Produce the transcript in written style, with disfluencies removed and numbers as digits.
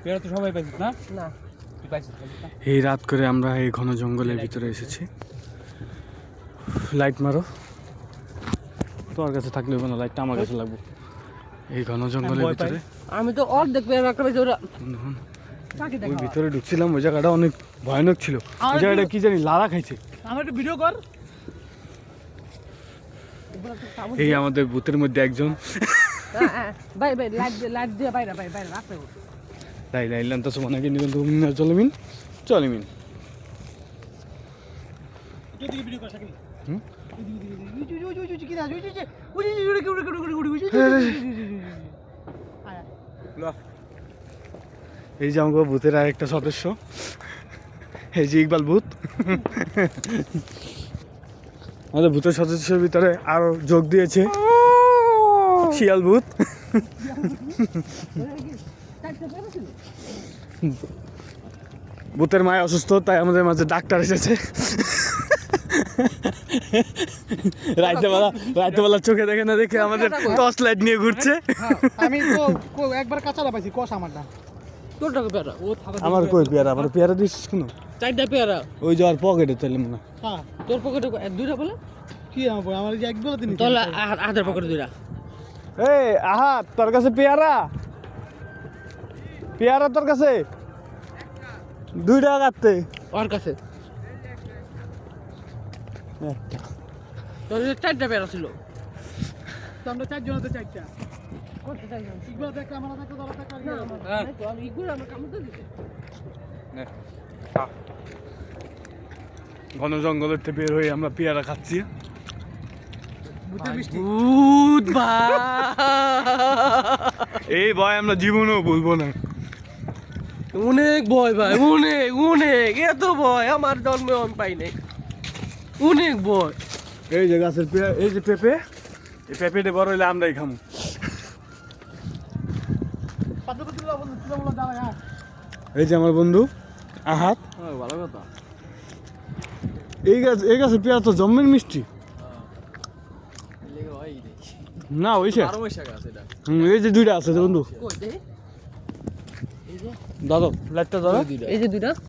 পেয়ারা তো সবাই পাইছিস না? না তুই পাইছিস না? এই রাত করে আমরা এই ঘন জঙ্গলের ভিতরে এসেছি। লাইট মারো, তোর কাছে থাকলে না, লাইটটা আমার কাছে লাগবে। এই ঘন জঙ্গলের ভিতরে আমি তো অর্ধেক পেয়ারা একটা পাইছি ওরা ওই ভিতরে ঢুকছিলাম। ওই জায়গাটা অনেক ভয়ানক ছিল। ওই জায়গাটা কি জানি লালা খাইছে। আমার একটু ভিডিও কর। এই আমাদের বুথের মধ্যে একজন ভাই ভাই লাইট দিয়ে বাইরে বাইরে রাখতে তাই লাইলাম তো সমান আগে নিবেন তুমি না চলমিন চলমিন এদিকে ভিডিও কর সাকিব। হুম এই যে আমাকে বুথের আরেকটা সদস্য, এই যে ইকবাল ভূত। আমাদের ভূতের সদস্যের ভিতরে আরো যোগ দিয়েছে শিয়াল ভূত। ভূতের মায় অসুস্থ, তাই আমাদের মাঝে ডাক্তার এসেছে। রাতেবেলা চোখে দেখে না দেখে আমাদের টর্চ লাইট নিয়ে ঘুরছে। আমি তো একবার কাঁচালা পাইছি, কষ আমারটা। তোর টাকা পেয়ারা ও আমার কই পেয়ারা, আমার পেয়ারা দিচ্ছিস কেন? চারটা পেয়ারা ওই যাওয়ার পকেটে তাহলে না হ্যাঁ তোর পকেটে দুইটা বলে কি আমার যে এক বেলা দিন তাহলে আধার পকেটে দুইটা। এই আহা, তোর কাছে পেয়ারা পেয়ারা তোর কাছে 2 টাকা কাটতে। ওর কাছে তোর চারটা পেয়ারা ছিল। তো আমরা চারজন তো চারটা ইকবাল দেখতে আমার দেখতে ধরা থাকা আমি ইগুলো আমার কামড় দিতে ঘন জঙ্গলের থেকে বের হয়ে আমরা পেয়ারা খাচ্ছি। ভূত ভাই এই ভয় আমরা জীবনেও বলবো না। অনেক ভয় ভাই, অনেক অনেক এত ভয় আমার জন্মে আমি পাই নাই। অনেক ভয়। এই যে গাছের পেয়ারা, এই যে পেঁপে, এই পেঁপেটা বড় হইলে আমরাই খামু। এই যে আমার বন্ধু আহাত, ভালো কথা। এই গাছের পেয়ারা তো জম্মের মিষ্টি না ওইসে। এই যে 2টা আছে বন্ধু, কই দে দাদা লাইটটা দাদা। এই যে দুইটা